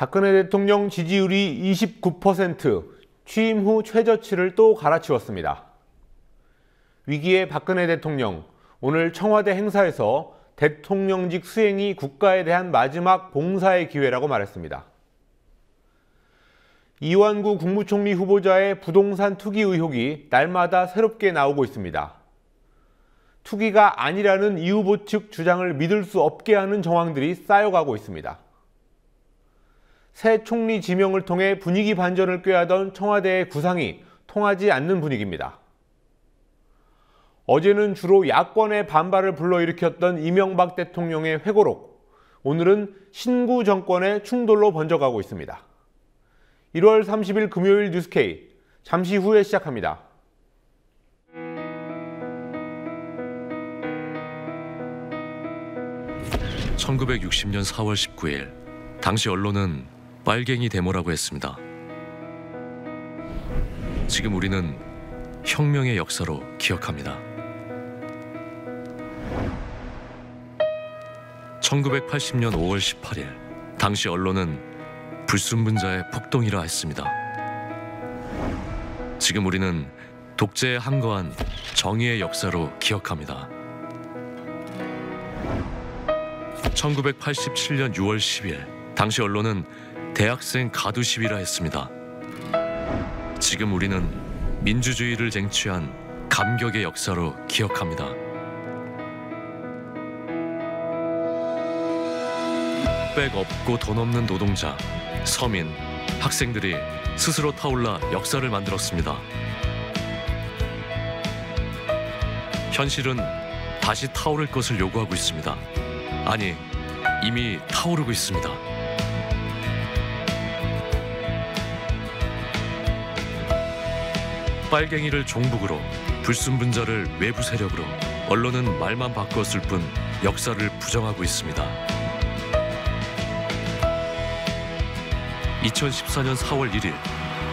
박근혜 대통령 지지율이 29%, 취임 후 최저치를 또 갈아치웠습니다. 위기의 박근혜 대통령, 오늘 청와대 행사에서 대통령직 수행이 국가에 대한 마지막 봉사의 기회라고 말했습니다. 이완구 국무총리 후보자의 부동산 투기 의혹이 날마다 새롭게 나오고 있습니다. 투기가 아니라는 이 후보 측 주장을 믿을 수 없게 하는 정황들이 쌓여가고 있습니다. 새 총리 지명을 통해 분위기 반전을 꾀하던 청와대의 구상이 통하지 않는 분위기입니다. 어제는 주로 야권의 반발을 불러일으켰던 이명박 대통령의 회고록, 오늘은 신구 정권의 충돌로 번져가고 있습니다. 1월 30일 금요일 뉴스K, 잠시 후에 시작합니다. (1960년 4월 19일) 당시 언론은 빨갱이 데모라고 했습니다. 지금 우리는 혁명의 역사로 기억합니다. 1980년 5월 18일 당시 언론은 불순분자의 폭동이라 했습니다. 지금 우리는 독재에 항거한 정의의 역사로 기억합니다. 1987년 6월 10일 당시 언론은 대학생 가두 시위라 했습니다. 지금 우리는 민주주의를 쟁취한 감격의 역사로 기억합니다. 백 없고 돈 없는 노동자, 서민, 학생들이 스스로 타올라 역사를 만들었습니다. 현실은 다시 타오를 것을 요구하고 있습니다. 아니, 이미 타오르고 있습니다. 빨갱이를 종북으로, 불순분자를 외부 세력으로, 언론은 말만 바꿨을 뿐 역사를 부정하고 있습니다. 2014년 4월 1일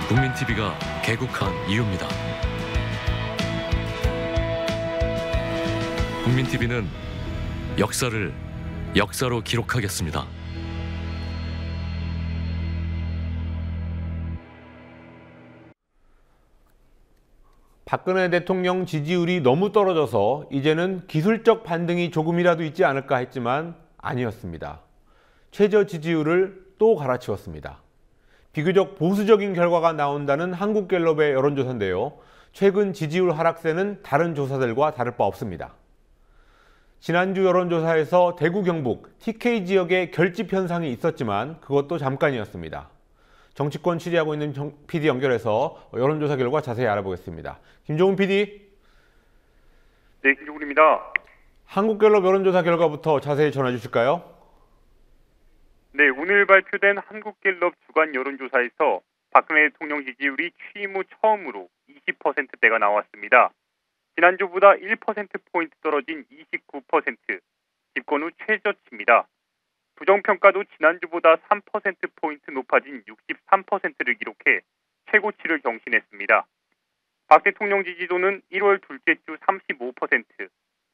국민TV가 개국한 이유입니다. 국민TV는 역사를 역사로 기록하겠습니다. 박근혜 대통령 지지율이 너무 떨어져서 이제는 기술적 반등이 조금이라도 있지 않을까 했지만 아니었습니다. 최저 지지율을 또 갈아치웠습니다. 비교적 보수적인 결과가 나온다는 한국갤럽의 여론조사인데요. 최근 지지율 하락세는 다른 조사들과 다를 바 없습니다. 지난주 여론조사에서 대구 경북 TK 지역에 결집 현상이 있었지만 그것도 잠깐이었습니다. 정치권 취재하고 있는 PD 연결해서 여론조사 결과 자세히 알아보겠습니다. 김종훈 PD. 네, 김종훈입니다. 한국갤럽 여론조사 결과부터 자세히 전해 주실까요? 네, 오늘 발표된 한국갤럽 주간 여론조사에서 박근혜 대통령 지지율이 취임 후 처음으로 20%대가 나왔습니다. 지난주보다 1%포인트 떨어진 29%, 집권 후 최저치입니다. 부정평가도 지난주보다 3%포인트 높아진 63%를 기록해 최고치를 경신했습니다. 박 대통령 지지도는 1월 둘째 주 35%,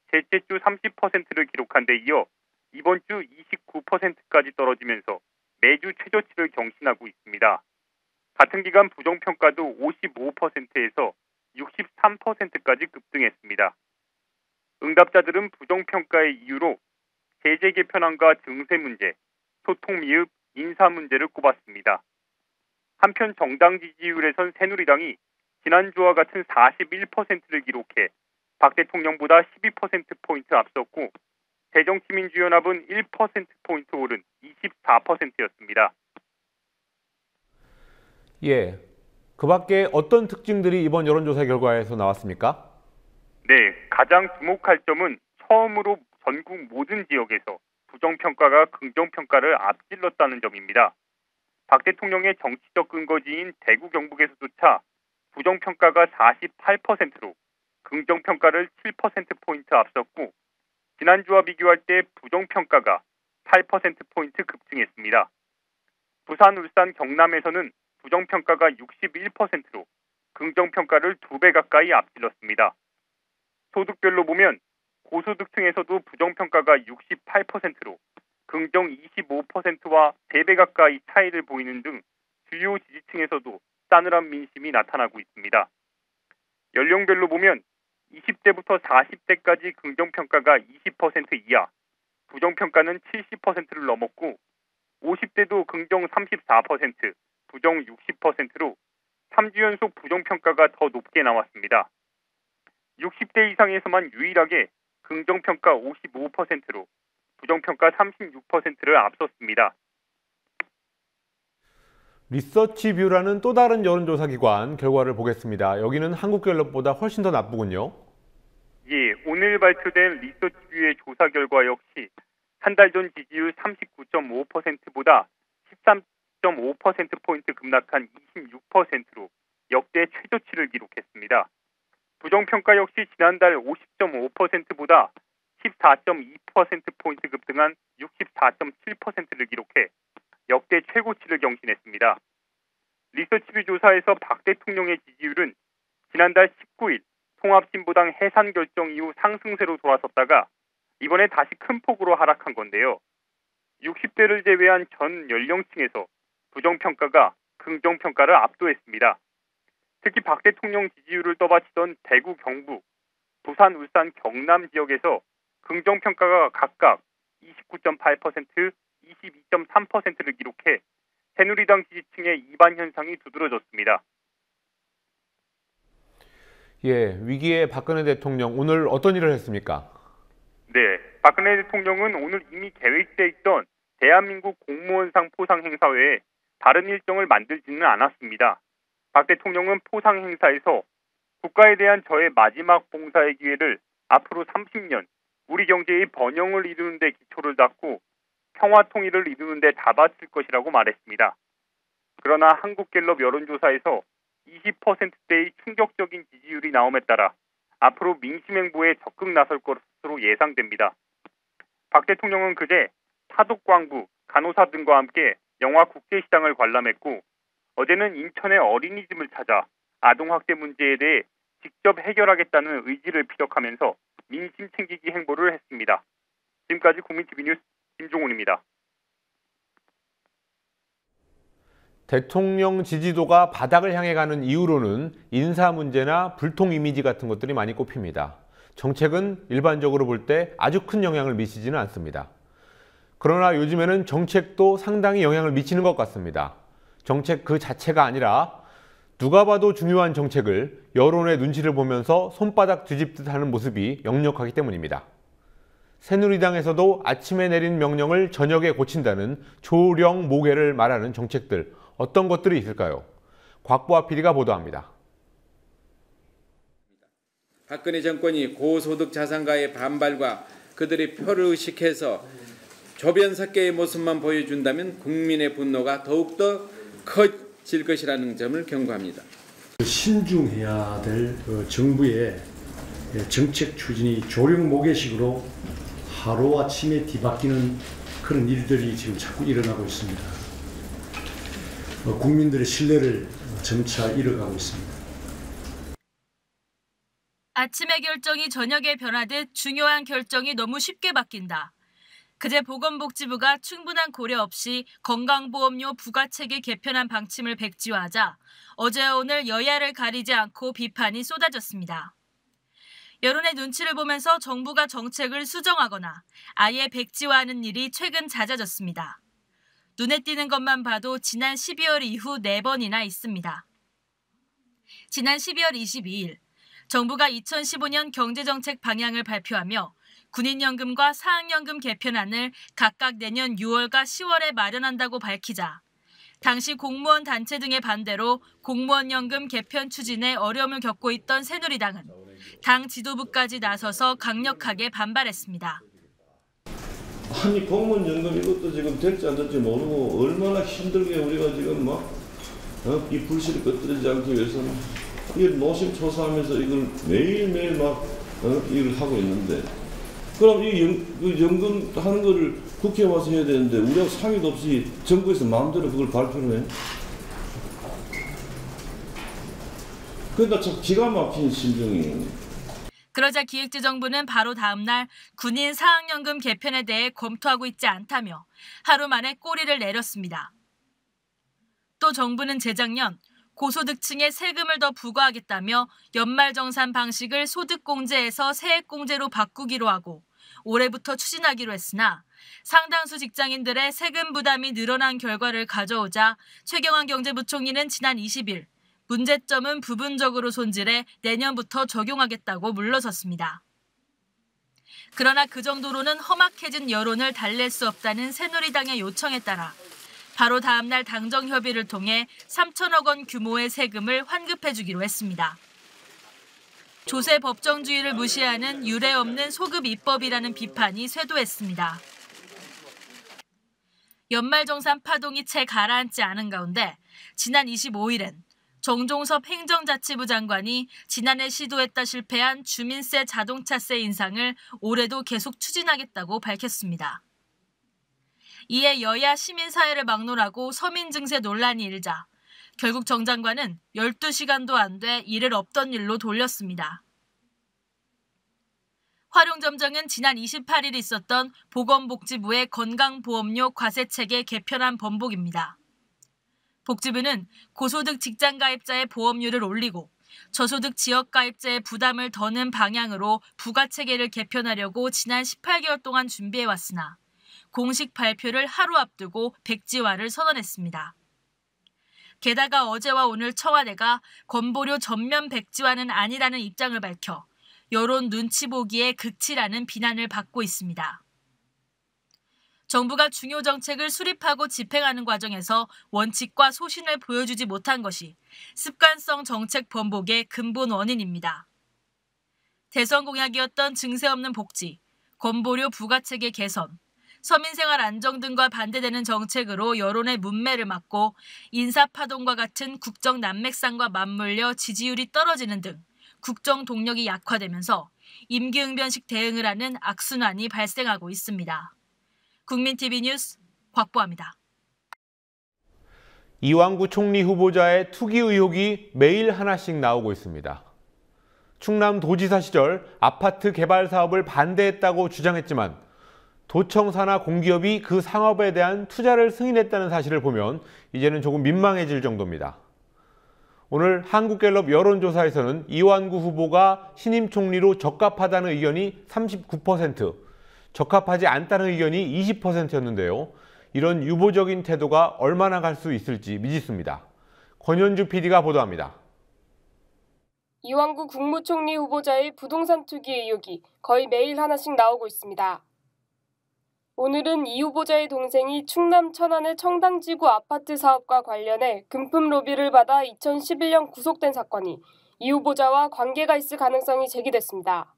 셋째 주 30%를 기록한 데 이어 이번 주 29%까지 떨어지면서 매주 최저치를 경신하고 있습니다. 같은 기간 부정평가도 55%에서 63%까지 급등했습니다. 응답자들은 부정평가의 이유로 제재 개편안과 증세 문제, 소통 미흡, 인사 문제를 꼽았습니다. 한편 정당 지지율에선 새누리당이 지난주와 같은 41%를 기록해 박 대통령보다 12%포인트 앞섰고 새정치민주연합은 1%포인트 오른 24%였습니다. 예, 그 밖에 어떤 특징들이 이번 여론조사 결과에서 나왔습니까? 네, 가장 주목할 점은 처음으로 전국 모든 지역에서 부정평가가 긍정평가를 앞질렀다는 점입니다. 박 대통령의 정치적 근거지인 대구 경북에서조차 부정평가가 48%로 긍정평가를 7%포인트 앞섰고 지난주와 비교할 때 부정평가가 8%포인트 급증했습니다. 부산, 울산, 경남에서는 부정평가가 61%로 긍정평가를 2배 가까이 앞질렀습니다. 소득별로 보면 고소득층에서도 부정평가가 68%로 긍정 25%와 3배 가까이 차이를 보이는 등 주요 지지층에서도 싸늘한 민심이 나타나고 있습니다. 연령별로 보면 20대부터 40대까지 긍정평가가 20% 이하, 부정평가는 70%를 넘었고 50대도 긍정 34%, 부정 60%로 3주 연속 부정평가가 더 높게 나왔습니다. 60대 이상에서만 유일하게 긍정평가 55%로 부정평가 36%를 앞섰습니다. 리서치뷰라는 또 다른 여론조사 기관 결과를 보겠습니다. 여기는 한국갤럽보다 훨씬 더 나쁘군요. 예, 오늘 발표된 리서치뷰의 조사 결과 역시 한 달 전 지지율 39.5%보다 13.5%포인트 급락한 26%로 역대 최저치를 기록했습니다. 부정평가 역시 지난달 50.5%보다 14.2%포인트 급등한 64.7%를 기록해 역대 최고치를 경신했습니다. 리서치뷰 조사에서 박 대통령의 지지율은 지난달 19일 통합진보당 해산 결정 이후 상승세로 돌아섰다가 이번에 다시 큰 폭으로 하락한 건데요. 60대를 제외한 전 연령층에서 부정평가가 긍정평가를 압도했습니다. 특히 박 대통령 지지율을 떠받치던 대구, 경북, 부산, 울산, 경남 지역에서 긍정평가가 각각 29.8%, 22.3%를 기록해 새누리당 지지층의 이반 현상이 두드러졌습니다. 예, 위기의 박근혜 대통령 오늘 어떤 일을 했습니까? 네, 박근혜 대통령은 오늘 이미 계획돼 있던 대한민국 공무원상 포상 행사 외에 다른 일정을 만들지는 않았습니다. 박 대통령은 포상 행사에서 국가에 대한 저의 마지막 봉사의 기회를 앞으로 30년 우리 경제의 번영을 이루는 데 기초를 닦고 평화 통일을 이루는 데 다 바칠 것이라고 말했습니다. 그러나 한국갤럽 여론조사에서 20%대의 충격적인 지지율이 나옴에 따라 앞으로 민심 행보에 적극 나설 것으로 예상됩니다. 박 대통령은 그제 사독광부, 간호사 등과 함께 영화 국제시장을 관람했고 어제는 인천의 어린이집을 찾아 아동학대 문제에 대해 직접 해결하겠다는 의지를 피력하면서 민심 챙기기 행보를 했습니다. 지금까지 국민TV 뉴스 김종훈입니다. 대통령 지지도가 바닥을 향해 가는 이유로는 인사 문제나 불통 이미지 같은 것들이 많이 꼽힙니다. 정책은 일반적으로 볼 때 아주 큰 영향을 미치지는 않습니다. 그러나 요즘에는 정책도 상당히 영향을 미치는 것 같습니다. 정책 그 자체가 아니라 누가 봐도 중요한 정책을 여론의 눈치를 보면서 손바닥 뒤집듯 하는 모습이 역력하기 때문입니다. 새누리당에서도 아침에 내린 명령을 저녁에 고친다는 조령 모계를 말하는 정책들, 어떤 것들이 있을까요? 곽보아 PD가 보도합니다. 박근혜 정권이 고소득 자산가의 반발과 그들의 표를 의식해서 조변석계의 모습만 보여준다면 국민의 분노가 더욱더 커질 것이라는 점을 경고합니다. 신중해야 될 정부의 정책 추진이 조령 모계식으로 하루아침에 뒤바뀌는 그런 일들이 지금 자꾸 일어나고 있습니다. 국민들의 신뢰를 점차 잃어가고 있습니다. 아침의 결정이 저녁에 변하듯 중요한 결정이 너무 쉽게 바뀐다. 그제 보건복지부가 충분한 고려 없이 건강보험료 부과체계 개편안 방침을 백지화하자 어제와 오늘 여야를 가리지 않고 비판이 쏟아졌습니다. 여론의 눈치를 보면서 정부가 정책을 수정하거나 아예 백지화하는 일이 최근 잦아졌습니다. 눈에 띄는 것만 봐도 지난 12월 이후 4번이나 있습니다. 지난 12월 22일 정부가 2015년 경제정책 방향을 발표하며 군인연금과 사학연금 개편안을 각각 내년 6월과 10월에 마련한다고 밝히자 당시 공무원 단체 등의 반대로 공무원연금 개편 추진에 어려움을 겪고 있던 새누리당은 당 지도부까지 나서서 강력하게 반발했습니다. 아니 공무원연금 이것도 지금 될지 안 될지 모르고 얼마나 힘들게 우리가 지금 막 이 불씨를 꺼뜨리지 않기 위해서는 이걸 노심초사하면서 이걸 매일매일 막 일을 하고 있는데 그럼 이 연금 하는 거를 국회에 와서 해야 되는데 우리하고 상의도 없이 정부에서 마음대로 그걸 발표를 해. 그러니까 참 기가 막힌 심정이. 그러자 기획재정부는 바로 다음 날 군인 사학연금 개편에 대해 검토하고 있지 않다며 하루 만에 꼬리를 내렸습니다. 또 정부는 재작년 고소득층에 세금을 더 부과하겠다며 연말정산 방식을 소득공제에서 세액공제로 바꾸기로 하고 올해부터 추진하기로 했으나 상당수 직장인들의 세금 부담이 늘어난 결과를 가져오자 최경환 경제부총리는 지난 20일 문제점은 부분적으로 손질해 내년부터 적용하겠다고 물러섰습니다. 그러나 그 정도로는 험악해진 여론을 달랠 수 없다는 새누리당의 요청에 따라 바로 다음 날 당정 협의를 통해 3천억 원 규모의 세금을 환급해 주기로 했습니다. 조세 법정주의를 무시하는 유례 없는 소급 입법이라는 비판이 쇄도했습니다. 연말정산 파동이 채 가라앉지 않은 가운데 지난 25일엔 정종섭 행정자치부 장관이 지난해 시도했다 실패한 주민세 자동차세 인상을 올해도 계속 추진하겠다고 밝혔습니다. 이에 여야 시민사회를 막론하고 서민 증세 논란이 일자 결국 정 장관은 12시간도 안 돼 일을 없던 일로 돌렸습니다. 활용점정은 지난 28일 있었던 보건복지부의 건강보험료 과세체계 개편안 번복입니다. 복지부는 고소득 직장가입자의 보험료를 올리고 저소득 지역가입자의 부담을 더는 방향으로 부가체계를 개편하려고 지난 18개월 동안 준비해왔으나 공식 발표를 하루 앞두고 백지화를 선언했습니다. 게다가 어제와 오늘 청와대가 건보료 전면 백지화는 아니라는 입장을 밝혀 여론 눈치 보기에 극치라는 비난을 받고 있습니다. 정부가 중요 정책을 수립하고 집행하는 과정에서 원칙과 소신을 보여주지 못한 것이 습관성 정책 번복의 근본 원인입니다. 대선 공약이었던 증세 없는 복지, 건보료 부가체계 개선, 서민생활 안정 등과 반대되는 정책으로 여론의 문매를 막고 인사파동과 같은 국정 난맥상과 맞물려 지지율이 떨어지는 등 국정 동력이 약화되면서 임기응변식 대응을 하는 악순환이 발생하고 있습니다. 국민TV 뉴스 곽보아입니다. 이완구 총리 후보자의 투기 의혹이 매일 하나씩 나오고 있습니다. 충남도지사 시절 아파트 개발 사업을 반대했다고 주장했지만 도청 산하 공기업이 그 상업에 대한 투자를 승인했다는 사실을 보면 이제는 조금 민망해질 정도입니다. 오늘 한국갤럽 여론조사에서는 이완구 후보가 신임 총리로 적합하다는 의견이 39%, 적합하지 않다는 의견이 20%였는데요. 이런 유보적인 태도가 얼마나 갈 수 있을지 미지수입니다. 권현주 PD가 보도합니다. 이완구 국무총리 후보자의 부동산 투기 의혹이 거의 매일 하나씩 나오고 있습니다. 오늘은 이 후보자의 동생이 충남 천안의 청당지구 아파트 사업과 관련해 금품 로비를 받아 2011년 구속된 사건이 이 후보자와 관계가 있을 가능성이 제기됐습니다.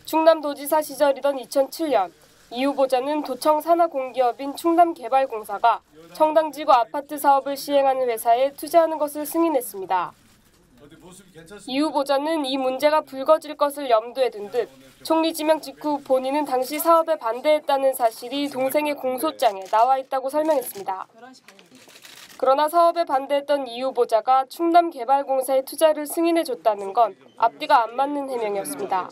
충남도지사 시절이던 2007년 이 후보자는 도청 산하 공기업인 충남개발공사가 청당지구 아파트 사업을 시행하는 회사에 투자하는 것을 승인했습니다. 이 후보자는 이 문제가 불거질 것을 염두에 둔 듯 총리 지명 직후 본인은 당시 사업에 반대했다는 사실이 동생의 공소장에 나와 있다고 설명했습니다. 그러나 사업에 반대했던 이 후보자가 충남개발공사에 투자를 승인해줬다는 건 앞뒤가 안 맞는 해명이었습니다.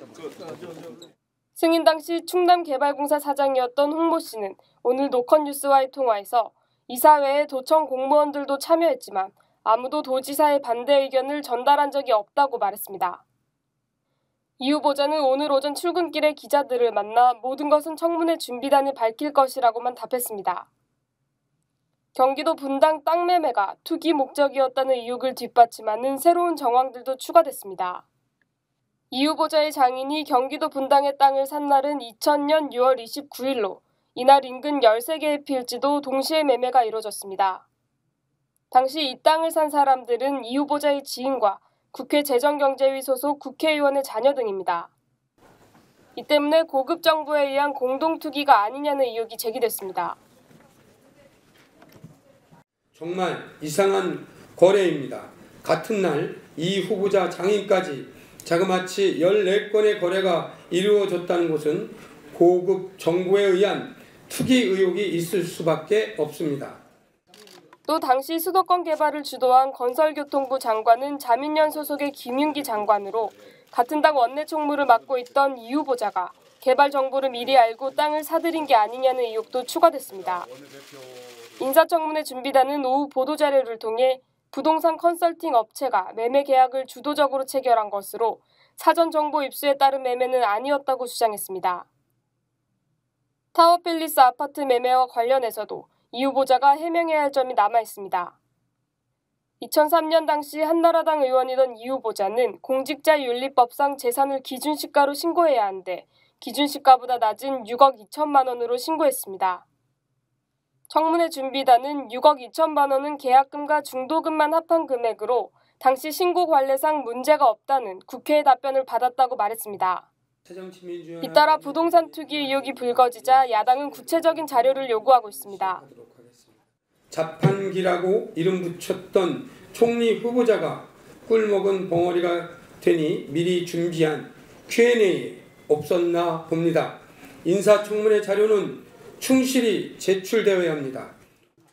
승인 당시 충남개발공사 사장이었던 홍모 씨는 오늘 노컷뉴스와의 통화에서 이사회에 도청 공무원들도 참여했지만 아무도 도지사의 반대 의견을 전달한 적이 없다고 말했습니다. 이 후보자는 오늘 오전 출근길에 기자들을 만나 모든 것은 청문회 준비단이 밝힐 것이라고만 답했습니다. 경기도 분당 땅 매매가 투기 목적이었다는 의혹을 뒷받침하는 새로운 정황들도 추가됐습니다. 이 후보자의 장인이 경기도 분당의 땅을 산 날은 2000년 6월 29일로 이날 인근 13개의 필지도 동시에 매매가 이뤄졌습니다. 당시 이 땅을 산 사람들은 이 후보자의 지인과 국회 재정경제위 소속 국회의원의 자녀 등입니다. 이 때문에 고급 정보에 의한 공동투기가 아니냐는 의혹이 제기됐습니다. 정말 이상한 거래입니다. 같은 날 이 후보자 장인까지 자그마치 14건의 거래가 이루어졌다는 것은 고급 정보에 의한 투기 의혹이 있을 수밖에 없습니다. 또 당시 수도권 개발을 주도한 건설교통부 장관은 자민련 소속의 김윤기 장관으로 같은 당 원내총무를 맡고 있던 이 후보자가 개발 정보를 미리 알고 땅을 사들인 게 아니냐는 의혹도 추가됐습니다. 인사청문회 준비단은 오후 보도자료를 통해 부동산 컨설팅 업체가 매매 계약을 주도적으로 체결한 것으로 사전 정보 입수에 따른 매매는 아니었다고 주장했습니다. 타워팰리스 아파트 매매와 관련해서도 이 후보자가 해명해야 할 점이 남아 있습니다. 2003년 당시 한나라당 의원이던 이 후보자는 공직자윤리법상 재산을 기준시가로 신고해야 하는데 기준시가보다 낮은 6억 2천만 원으로 신고했습니다. 청문회 준비단은 6억 2천만 원은 계약금과 중도금만 합한 금액으로 당시 신고 관례상 문제가 없다는 국회의 답변을 받았다고 말했습니다. 잇따라 부동산 투기 의혹이 불거지자 야당은 구체적인 자료를 요구하고 있습니다. 자판기라고 이름 붙였던 총리 후보자가 꿀먹은 벙어리가 되니 미리 준비한 Q&A 없었나 봅니다. 인사청문회 자료는 충실히 제출되어야 합니다.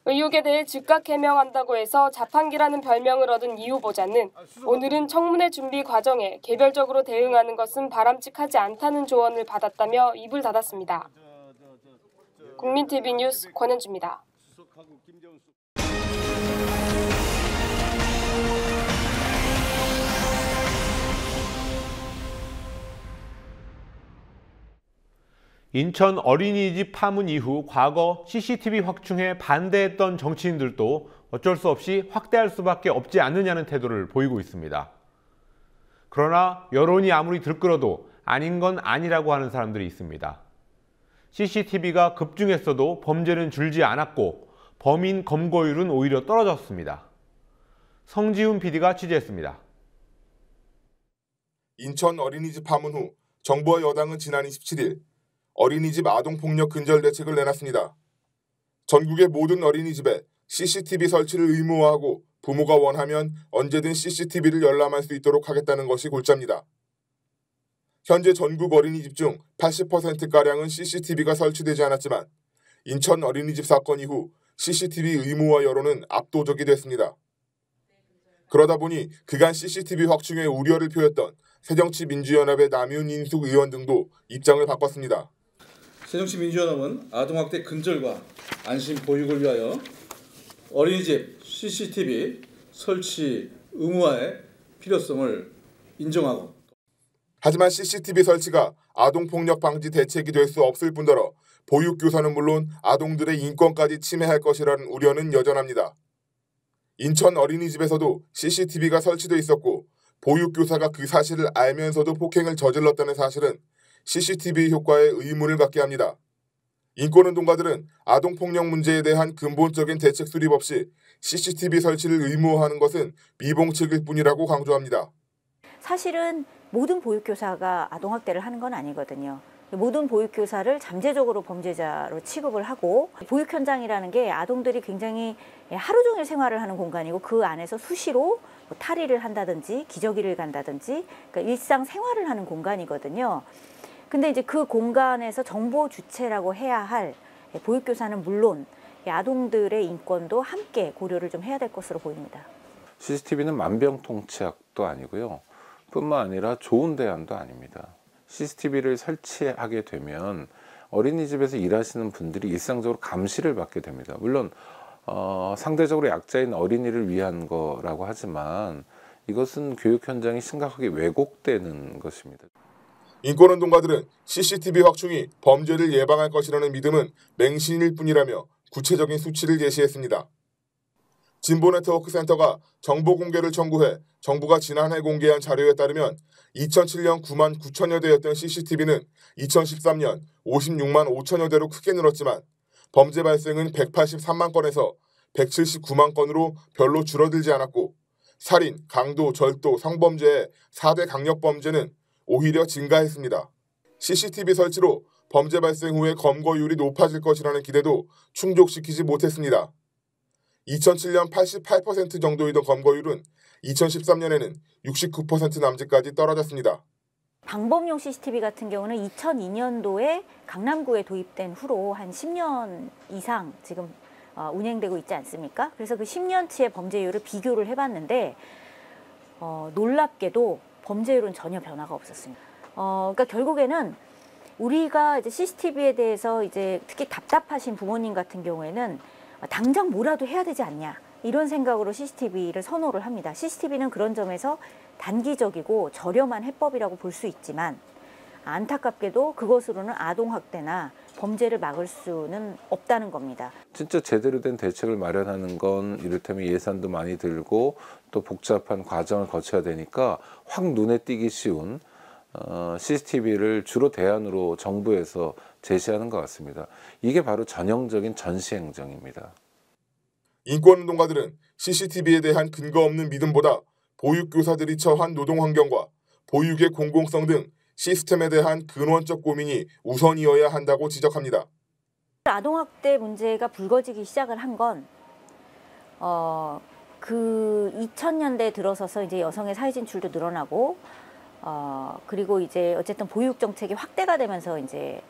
의혹에 대해 즉각 해명한다고 해서 자판기라는 별명을 얻은 이 후보자는 오늘은 청문회 준비 과정에 개별적으로 대응하는 것은 바람직하지 않다는 조언을 받았다며 입을 닫았습니다. 국민TV 뉴스 권현주입니다. 인천 어린이집 파문 이후 과거 CCTV 확충에 반대했던 정치인들도 어쩔 수 없이 확대할 수밖에 없지 않느냐는 태도를 보이고 있습니다. 그러나 여론이 아무리 들끓어도 아닌 건 아니라고 하는 사람들이 있습니다. CCTV가 급증했어도 범죄는 줄지 않았고 범인 검거율은 오히려 떨어졌습니다. 성지훈 PD가 취재했습니다. 인천 어린이집 파문 후 정부와 여당은 지난 27일 어린이집 아동폭력 근절 대책을 내놨습니다. 전국의 모든 어린이집에 CCTV 설치를 의무화하고 부모가 원하면 언제든 CCTV를 열람할 수 있도록 하겠다는 것이 골자입니다. 현재 전국 어린이집 중 80%가량은 CCTV가 설치되지 않았지만 인천 어린이집 사건 이후 CCTV 의무화 여론은 압도적이 됐습니다. 그러다 보니 그간 CCTV 확충에 우려를 표했던 새정치민주연합의 남윤 인숙 의원 등도 입장을 바꿨습니다. 새정치민주연합은 아동학대 근절과 안심 보육을 위하여 어린이집 CCTV 설치 의무화의 필요성을 인정하고 하지만 CCTV 설치가 아동폭력 방지 대책이 될 수 없을 뿐더러 보육교사는 물론 아동들의 인권까지 침해할 것이라는 우려는 여전합니다. 인천 어린이집에서도 CCTV가 설치돼 있었고 보육교사가 그 사실을 알면서도 폭행을 저질렀다는 사실은 CCTV 효과에 의문을 갖게 합니다. 인권운동가들은 아동폭력 문제에 대한 근본적인 대책 수립 없이 CCTV 설치를 의무화하는 것은 미봉책일 뿐이라고 강조합니다. 사실은 모든 보육교사가 아동학대를 하는 건 아니거든요. 모든 보육교사를 잠재적으로 범죄자로 취급을 하고 보육 현장이라는 게 아동들이 굉장히 하루 종일 생활을 하는 공간이고 그 안에서 수시로 탈의를 한다든지 기저귀를 간다든지 그러니까 일상 생활을 하는 공간이거든요. 근데 이제 그 공간에서 정보 주체라고 해야 할 보육교사는 물론 아동들의 인권도 함께 고려를 좀 해야 될 것으로 보입니다. CCTV는 만병통치약도 아니고요. 뿐만 아니라 좋은 대안도 아닙니다. CCTV를 설치하게 되면 어린이집에서 일하시는 분들이 일상적으로 감시를 받게 됩니다. 물론 상대적으로 약자인 어린이를 위한 거라고 하지만 이것은 교육 현장이 심각하게 왜곡되는 것입니다. 인권운동가들은 CCTV 확충이 범죄를 예방할 것이라는 믿음은 맹신일 뿐이라며 구체적인 수치를 제시했습니다. 진보네트워크 센터가 정보 공개를 청구해 정부가 지난해 공개한 자료에 따르면 2007년 9만 9천여 대였던 CCTV는 2013년 56만 5천여 대로 크게 늘었지만 범죄 발생은 183만 건에서 179만 건으로 별로 줄어들지 않았고 살인, 강도, 절도, 성범죄의 4대 강력범죄는 오히려 증가했습니다. CCTV 설치로 범죄 발생 후에 검거율이 높아질 것이라는 기대도 충족시키지 못했습니다. 2007년 88% 정도이던 검거율은 2013년에는 69% 남짓까지 떨어졌습니다. 방범용 CCTV 같은 경우는 2002년도에 강남구에 도입된 후로 한 10년 이상 지금 운행되고 있지 않습니까? 그래서 그 10년치의 범죄율을 비교를 해봤는데 놀랍게도 범죄율은 전혀 변화가 없었습니다. 그러니까 결국에는 우리가 이제 CCTV에 대해서 이제 특히 답답하신 부모님 같은 경우에는 당장 뭐라도 해야 되지 않냐 이런 생각으로 CCTV를 선호를 합니다. CCTV는 그런 점에서 단기적이고 저렴한 해법이라고 볼 수 있지만 안타깝게도 그것으로는 아동학대나 범죄를 막을 수는 없다는 겁니다. 진짜 제대로 된 대책을 마련하는 건 이를테면 예산도 많이 들고 또 복잡한 과정을 거쳐야 되니까 확 눈에 띄기 쉬운 CCTV를 주로 대안으로 정부에서 제시하는 것 같습니다. 이게 바로 전형적인 전시행정입니다. 인권운동가들은 CCTV에 대한 근거 없는 믿음보다 보육교사들이 처한 노동환경과 보육의 공공성 등 시스템에 대한 근원적 고민이 우선이어야 한다고 지적합니다. 아동학대 문제가 불거지기 시작을 한 건 그 2000년대 들어서서 이제 여성의 사회 진출도 늘어나고 그리고 이제 어쨌든 보육 정책이 확대가 되면서 이제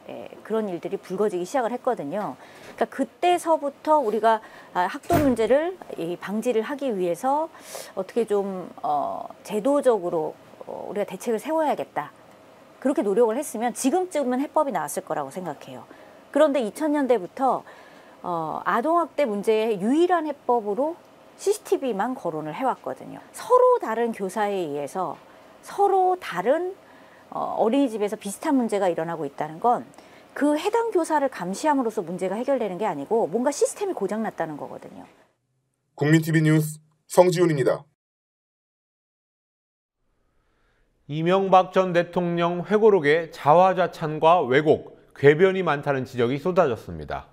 그런 일들이 불거지기 시작을 했거든요. 그러니까 그때서부터 우리가 학도 문제를 방지를 하기 위해서 어떻게 좀 제도적으로 우리가 대책을 세워야겠다. 그렇게 노력을 했으면 지금쯤은 해법이 나왔을 거라고 생각해요. 그런데 2000년대부터 아동학대 문제의 유일한 해법으로 CCTV만 거론을 해왔거든요. 서로 다른 교사에 의해서 서로 다른 어린이집에서 비슷한 문제가 일어나고 있다는 건 그 해당 교사를 감시함으로써 문제가 해결되는 게 아니고 뭔가 시스템이 고장났다는 거거든요. 국민TV 뉴스 성지훈입니다. 이명박 전 대통령 회고록에 자화자찬과 왜곡, 궤변이 많다는 지적이 쏟아졌습니다.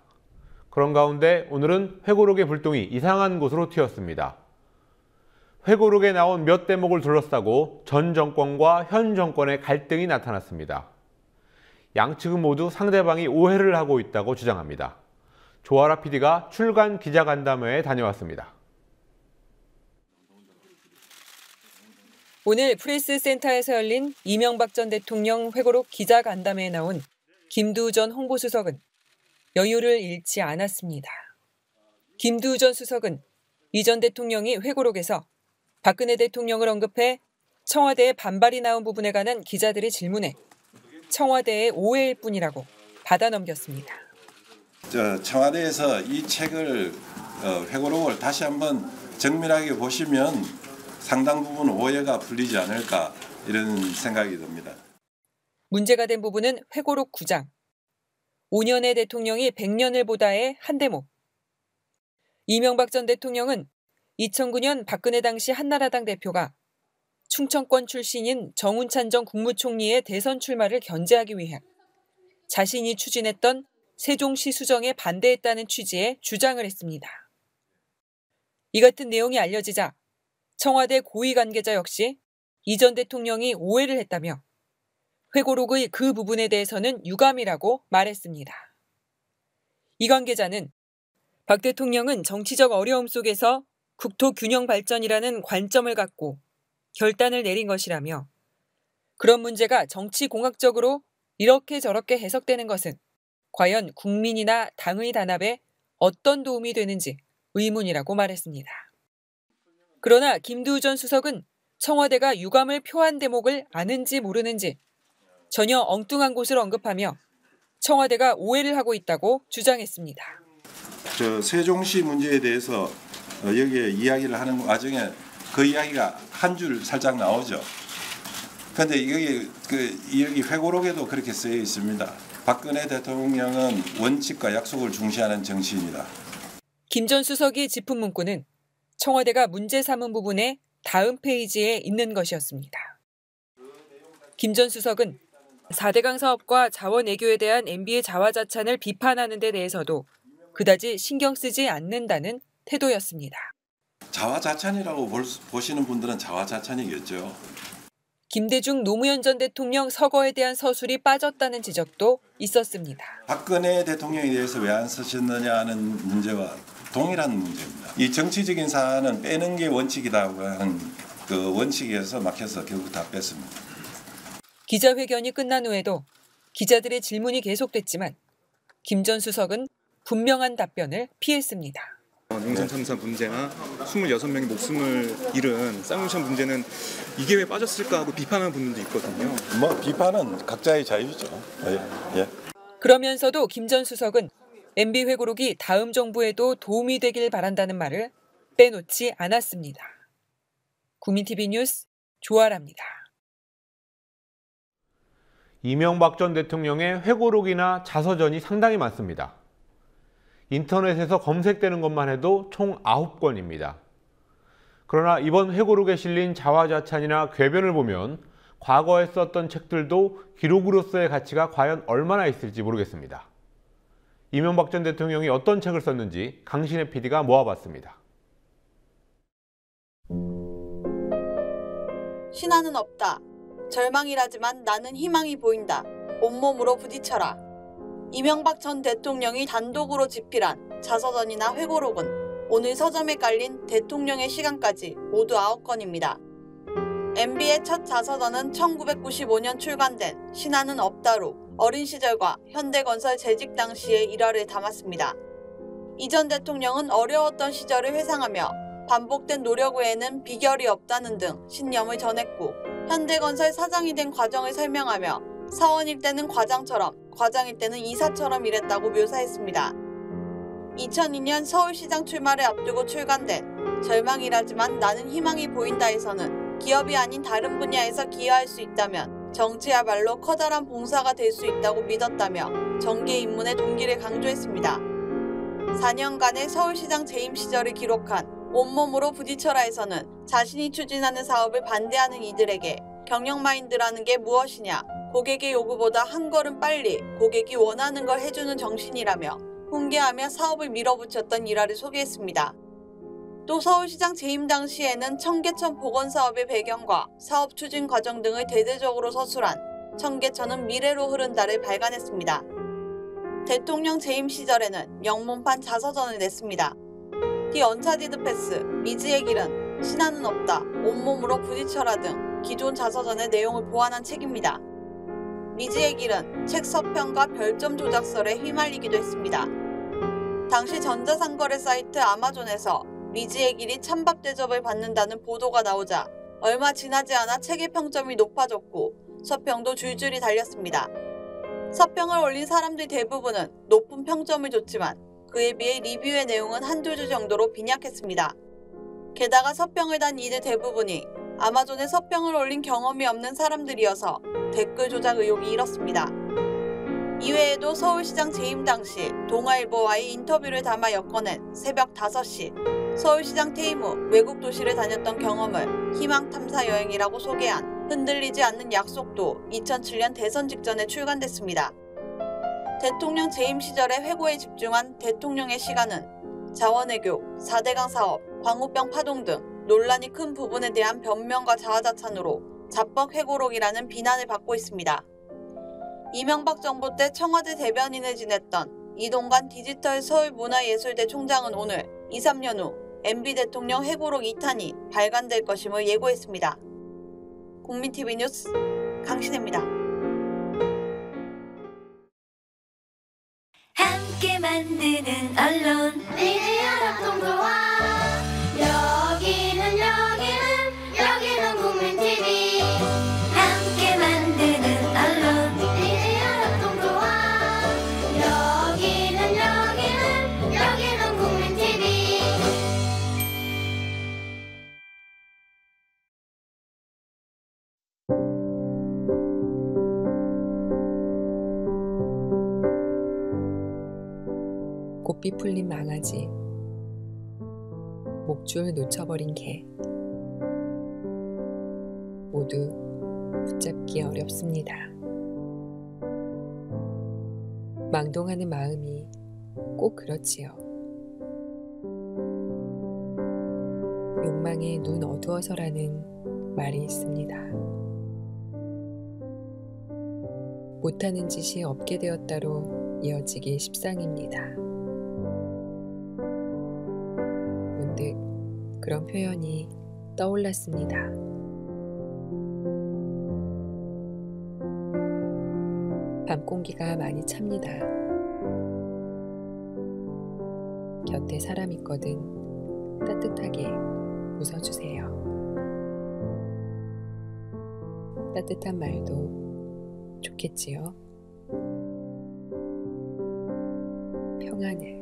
그런 가운데 오늘은 회고록의 불똥이 이상한 곳으로 튀었습니다. 회고록에 나온 몇 대목을 둘러싸고 전 정권과 현 정권의 갈등이 나타났습니다. 양측은 모두 상대방이 오해를 하고 있다고 주장합니다. 조아라 PD가 출간 기자간담회에 다녀왔습니다. 오늘 프레스센터에서 열린 이명박 전 대통령 회고록 기자간담회에 나온 김두우 전 홍보수석은 여유를 잃지 않았습니다. 김두우 전 수석은 이 전 대통령이 회고록에서 박근혜 대통령을 언급해 청와대에 반발이 나온 부분에 관한 기자들의 질문에 청와대의 오해일 뿐이라고 받아넘겼습니다. 청와대에서 이 책을 회고록을 다시 한번 정밀하게 보시면 상당 부분 오해가 풀리지 않을까 이런 생각이 듭니다. 문제가 된 부분은 회고록 9장. 5년의 대통령이 100년을 보다의 한 대목. 이명박 전 대통령은 2009년 박근혜 당시 한나라당 대표가 충청권 출신인 정운찬 전 국무총리의 대선 출마를 견제하기 위해 자신이 추진했던 세종시 수정에 반대했다는 취지의 주장을 했습니다. 이 같은 내용이 알려지자 청와대 고위 관계자 역시 이 전 대통령이 오해를 했다며 회고록의 그 부분에 대해서는 유감이라고 말했습니다. 이 관계자는 박 대통령은 정치적 어려움 속에서 국토 균형 발전이라는 관점을 갖고 결단을 내린 것이라며 그런 문제가 정치공학적으로 이렇게 저렇게 해석되는 것은 과연 국민이나 당의 단합에 어떤 도움이 되는지 의문이라고 말했습니다. 그러나 김두우 전 수석은 청와대가 유감을 표한 대목을 아는지 모르는지 전혀 엉뚱한 곳을 언급하며 청와대가 오해를 하고 있다고 주장했습니다. 세종시 문제에 대해서 여기에 이야기를 하는 와중에 그 이야기가 한 줄 살짝 나오죠. 그런데 여기 회고록에도 그렇게 쓰여 있습니다. 박근혜 대통령은 원칙과 약속을 중시하는 정치인이다. 김 전 수석이 짚은 문구는 청와대가 문제 삼은 부분의 다음 페이지에 있는 것이었습니다. 김 전 수석은 4대강 사업과 자원외교에 대한 MB의 자화자찬을 비판하는 데 대해서도 그다지 신경 쓰지 않는다는 태도였습니다. 자화자찬이라고 보시는 분들은 자화자찬이겠죠. 김대중 노무현 전 대통령 서거에 대한 서술이 빠졌다는 지적도 있었습니다. 박근혜 대통령에 대해서 왜 안 쓰셨느냐 하는 문제와 동일한 문제입니다. 이 정치적인 사안은 빼는 게 원칙이라고 하는 그 원칙에서 막혀서 결국 다 뺐습니다. 기자회견이 끝난 후에도 기자들의 질문이 계속됐지만 김 전 수석은 분명한 답변을 피했습니다. 용산 참사 문제나 26명의 목숨을 잃은 쌍용차 문제는 이게 왜 빠졌을까 하고 비판하는 분들도 있거든요. 뭐 비판은 각자의 자유죠. 예. 그러면서도 김 전 수석은 MB 회고록이 다음 정부에도 도움이 되길 바란다는 말을 빼놓지 않았습니다. 국민TV 뉴스 조아라입니다. 이명박 전 대통령의 회고록이나 자서전이 상당히 많습니다. 인터넷에서 검색되는 것만 해도 총 9권입니다. 그러나 이번 회고록에 실린 자화자찬이나 궤변을 보면 과거에 썼던 책들도 기록으로서의 가치가 과연 얼마나 있을지 모르겠습니다. 이명박 전 대통령이 어떤 책을 썼는지 강신혜 PD가 모아봤습니다. 신화는 없다. 절망이라지만 나는 희망이 보인다. 온몸으로 부딪혀라. 이명박 전 대통령이 단독으로 집필한 자서전이나 회고록은 오늘 서점에 깔린 대통령의 시간까지 모두 9건입니다. MB의 첫 자서전은 1995년 출간된 신화는 없다로 어린 시절과 현대건설 재직 당시의 일화를 담았습니다. 이 전 대통령은 어려웠던 시절을 회상하며 반복된 노력 외에는 비결이 없다는 등 신념을 전했고 현대건설 사장이 된 과정을 설명하며 사원일 때는 과장처럼, 과장일 때는 이사처럼 일했다고 묘사했습니다. 2002년 서울시장 출마를 앞두고 출간된 절망이라지만 나는 희망이 보인다에서는 기업이 아닌 다른 분야에서 기여할 수 있다면 정치야말로 커다란 봉사가 될 수 있다고 믿었다며 정계 입문의 동기를 강조했습니다. 4년간의 서울시장 재임 시절을 기록한 온몸으로 부딪혀라에서는 자신이 추진하는 사업을 반대하는 이들에게 경영 마인드라는 게 무엇이냐, 고객의 요구보다 한 걸음 빨리 고객이 원하는 걸 해주는 정신이라며 훈계하며 사업을 밀어붙였던 일화를 소개했습니다. 또 서울시장 재임 당시에는 청계천 복원사업의 배경과 사업 추진 과정 등을 대대적으로 서술한 청계천은 미래로 흐른다를 발간했습니다. 대통령 재임 시절에는 영문판 자서전을 냈습니다. 디 언차디드 패스, 미지의 길은, 신화는 없다, 온몸으로 부딪혀라 등 기존 자서전의 내용을 보완한 책입니다. 미지의 길은 책 서평과 별점 조작설에 휘말리기도 했습니다. 당시 전자상거래 사이트 아마존에서 미지의 길이 찬밥 대접을 받는다는 보도가 나오자 얼마 지나지 않아 책의 평점이 높아졌고 서평도 줄줄이 달렸습니다. 서평을 올린 사람들 대부분은 높은 평점을 줬지만 그에 비해 리뷰의 내용은 한두 줄 정도로 빈약했습니다. 게다가 서평을 단 이들 대부분이 아마존에 서평을 올린 경험이 없는 사람들이어서 댓글 조작 의혹이 일었습니다. 이외에도 서울시장 재임 당시 동아일보와의 인터뷰를 담아 엮어낸 새벽 5시 서울시장 퇴임 후 외국 도시를 다녔던 경험을 희망탐사 여행이라고 소개한 흔들리지 않는 약속도 2007년 대선 직전에 출간됐습니다. 대통령 재임 시절의 회고에 집중한 대통령의 시간은 자원외교, 4대강 사업, 광우병 파동 등 논란이 큰 부분에 대한 변명과 자화자찬으로 자뻑회고록이라는 비난을 받고 있습니다. 이명박 정부 때 청와대 대변인을 지냈던 이동관 디지털 서울문화예술대 총장은 오늘 2-3년 후 MB 대통령 회고록 2탄이 발간될 것임을 예고했습니다. 국민TV 뉴스 강신혜입니다. 함께 만드는 언론 미디어 협동조합 여기는 국민TV 함께 만드는 언론 미디어 협동조합 여기는 국민TV 고삐 풀린 망아지, 목줄 놓쳐버린 개, 모두 붙잡기 어렵습니다. 망동하는 마음이 꼭 그렇지요. 욕망에 눈 어두워서라는 말이 있습니다. 못하는 짓이 없게 되었다로 이어지기 십상입니다. 문득 그런 표현이 떠올랐습니다. 밤 공기가 많이 찹니다. 곁에 사람 있거든 따뜻하게 웃어주세요. 따뜻한 말도 좋겠지요. 평안을.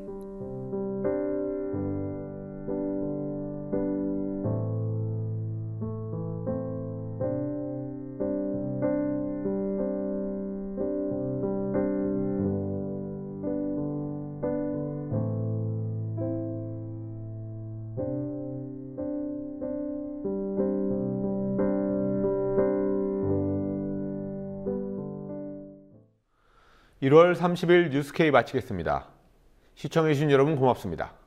(1월 30일) 뉴스K 마치겠습니다. 시청해주신 여러분 고맙습니다.